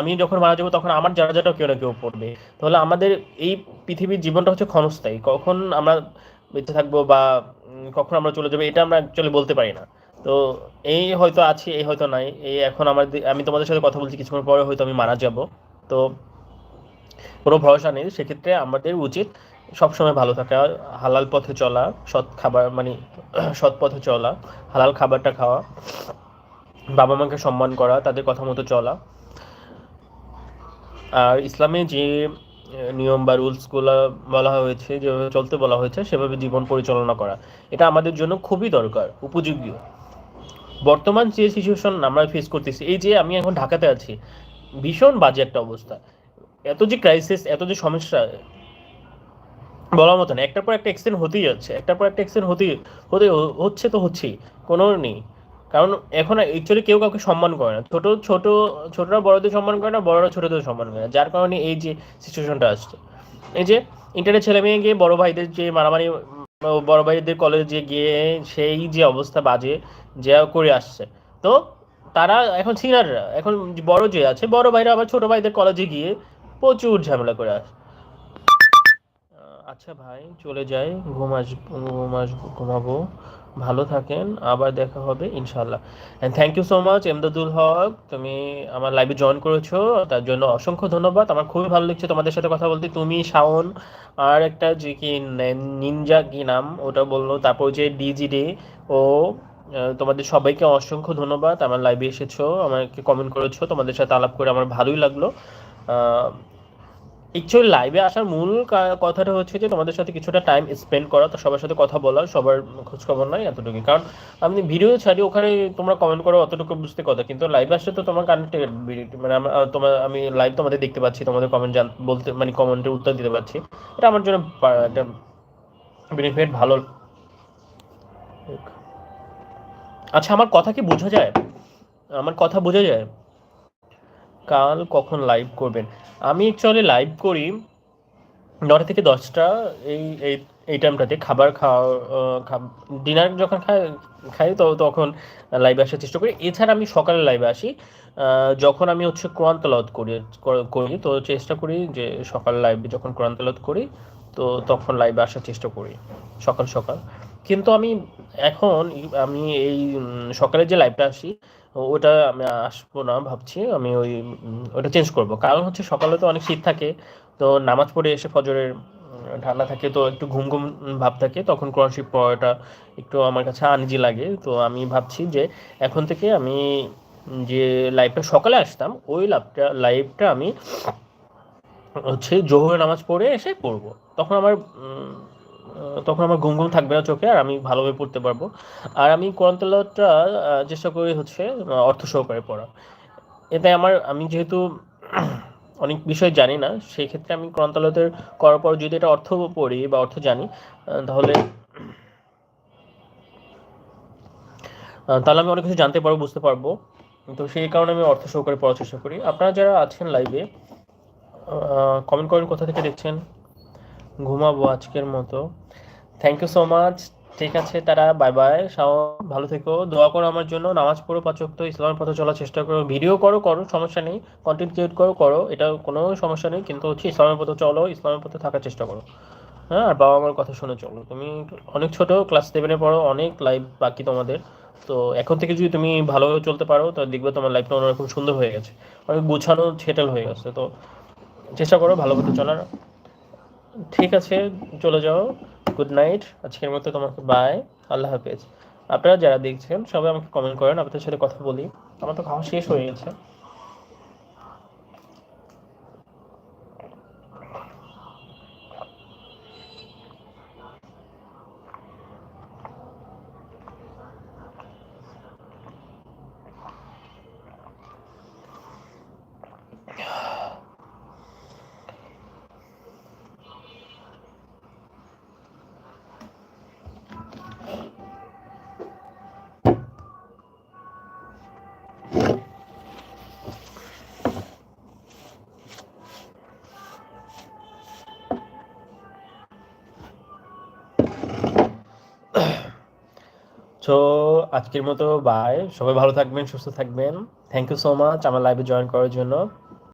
আমি যখন মারা যাবো তখন আমার জানাজাটাও কেউ না কেউ পড়বে। তাহলে আমাদের এই পৃথিবীর জীবনটা হচ্ছে ক্ষণস্থায়ী, কখন আমরা বেঁচে থাকবো বা কখন আমরা চলে যাবো এটা আমরা অ্যাকচুয়ালি বলতে পারি না। তো এই হয়তো আছি, এই হয়তো নাই, এই এখন আমি তোমাদের সাথে কথা বলছি, কিছুক্ষণ পরে হয়তো আমি মারা যাব। তো কোনো ভরসা নেই, সেক্ষেত্রে আমাদের উচিত সবসময় ভালো থাকা, হালাল পথে চলা, সৎ খাবার মানে সৎ পথে চলা, হালাল খাবারটা খাওয়া, বাবা মাকে সম্মান করা, তাদের কথা মতো চলা। আর ইসলামে যে নিয়ম বা রুলসগুলো বলা হয়েছে, যেভাবে চলতে বলা হয়েছে সেভাবে জীবন পরিচালনা করা, এটা আমাদের জন্য খুবই দরকার, উপযোগী। বর্তমান যে সিচুয়েশন আমরা ফেস করতেছি, এই যে আমি এখন ঢাকাতে আছি, ভীষণ বাজে একটা অবস্থা। এত যে ক্রাইসিস, এত যে সমস্যা, বলার মতো না। একটার পর একটা এক্সটেন্ড হতেই যাচ্ছে, একটার পর একটা এক্সটেন্ড হতে হচ্ছে, তো হচ্ছেই, কোনো নেই। কারণ এখন অ্যাকচুয়ালি কেউ কাউকে সম্মান করে না, ছোটরা বড়দের সম্মান করে না, বড়রা ছোটদের সম্মান করে না, যার কারণে এই যে সিচুয়েশনটা আসছে। এই যে ইন্টারনেট ছেলে মেয়ে গিয়ে বড় ভাইদের যে মারামারি, বড় ভাইদের কলেজে গিয়ে সেই যে অবস্থা বাজে যা করে আসছে। তো তারা এখন সিনিয়ররা, এখন বড় যে আছে, বড় ভাইরা আবার ছোট ভাইদের কলেজে গিয়ে প্রচুর ঝামেলা করে আসছে। আচ্ছা ভাই, চলে যাই, ঘুমাবো। ভালো থাকেন, আবার দেখা হবে ইনশাল্লাহ। And thank you so much Emdadul Haque, তুমি আমার লাইভে জয়েন করেছো, তার জন্য অসংখ্য ধন্যবাদ। আমার খুবই ভালো লাগছে তোমাদের সাথে কথা বলতে। তুমি, শাওন, আর একটা যে কি নিনজা কি নাম ওটা বললো, তারপর যে ডিজি ডে, ও তোমাদের সবাইকে অসংখ্য ধন্যবাদ, আমার লাইভে এসেছো, আমাকে কমেন্ট করেছো, তোমাদের সাথে আলাপ করে আমার ভালোই লাগলো। অ্যাকচুয়ালি লাইভে আসার মূল কথাটা হচ্ছে যে তোমাদের সাথে কিছুটা টাইম স্পেন্ড করা, তো সবার সাথে কথা বলা, সবার খোঁজখবর নয় এতটুকু। কারণ আমি ভিডিও ছাড়ি, ওখানে তোমরা কমেন্ট করো, অতটুকু বুঝতে কথা, কিন্তু লাইভে আসলে তো তোমার কানেক্টেড, মানে আমি লাইভ তোমাদের দেখতে পাচ্ছি, তোমাদের কমেন্ট বলতে মানে কমেন্টের উত্তর দিতে পারছি, এটা আমার জন্য একটা বেনিফিট, ভালো। আচ্ছা, আমার কথা কি বোঝা যায়? আমার কথা বোঝা যায়? কাল কখন লাইভ করবেন? আমি অ্যাকচুয়ালি লাইভ করি 9টা থেকে 10টা, এই এই এই টাইমটাতে খাবার ডিনার যখন খাই তো তখন লাইভে আসার চেষ্টা করি। এছাড়া আমি সকালে লাইভে আসি যখন আমি হচ্ছে কোরআন তেলাওয়াত করি, তো চেষ্টা করি যে সকাল লাইভে যখন কোরআন তেলাওয়াত করি, তো তখন লাইভে আসার চেষ্টা করি সকাল সকাল। কিন্তু আমি এই সকালে যে লাইভটা আসি, ওটা আমি আসবো না ভাবছি, আমি ওটা চেঞ্জ করব। কারণ হচ্ছে সকালে তো অনেক শীত থাকে, তো নামাজ পড়ে এসে ফজরের ঠান্ডা থাকে, তো একটু ঘুম ঘুম ভাব থাকে, তখন কোরআন শরীফ পড়াটা একটু আমার কাছে আনইজি লাগে। তো আমি ভাবছি যে এখন থেকে আমি যে লাইভটা সকালে আসতাম, ওই লাইভটা আমি হচ্ছে জোহরের নামাজ পড়ে এসে পড়বো। তখন আমার তখন আমার ঘুম ঘুম থাকবে না চোখে, আর আমি ভালোভাবে পড়তে পারবো। আর আমি কোরআন তেলাওয়াতটা চেষ্টা করি হচ্ছে অর্থ সহকারে পড়া। এতে আমি যেহেতু অনেক বিষয় জানি না, সেই ক্ষেত্রে আমি কোরআন তেলাওয়াতের করার পর যদি এটা অর্থ পড়ি বা অর্থ জানি, তাহলে তাহলে আমি অনেক কিছু জানতে পারবো, বুঝতে পারবো। তো সেই কারণে আমি অর্থ সহকারে পড়ার চেষ্টা করি। আপনারা যারা আছেন লাইভে, কমেন্ট করেন কোথা থেকে দেখছেন। ঘুমাবো আজকের মতো। Thank you so much. ঠিক আছে, তারা বাই বাই। ভালো থেকো, দোয়া করো আমার জন্য, নামাজ পড়ো 5 ওয়াক্ত, ইসলামের পথে চলার চেষ্টা করো, ভিডিও করো সমস্যা নেই, কন্টেন্ট ক্রিয়েট করো, এটা কোনো সমস্যা নেই, কিন্তু হচ্ছে ইসলামের পথে চলো, ইসলামের পথে থাকার চেষ্টা করো। হ্যাঁ, আর বাবা মার কথা শুনে চলো। তুমি অনেক ছোট, ক্লাস 7-এ পড়ো, অনেক লাইফ বাকি তোমাদের। তো এখন থেকে যদি তুমি ভালোভাবে চলতে পারো, তো দেখবে তোমার লাইফটা অন্যরকম সুন্দর হয়ে গেছে, অনেক গুছানো সেটেল হয়ে গেছে। তো চেষ্টা করো ভালো পথে চলার। ঠিক আছে, চলে যাও। গুড নাইট, আজকের মতো তোমাকে বাই। আল্লাহ হাফেজ। আপনারা যারা দেখছেন সবাই আমাকে কমেন্ট করেন, আপনাদের সাথে কথা বলি। আমার তো খাওয়া শেষ হয়ে গেছে। সো আজকের মতো বাই, সবাই ভালো থাকবেন, সুস্থ থাকবেন। থ্যাংক ইউ সো মাচ আমার লাইভে জয়েন করার জন্য।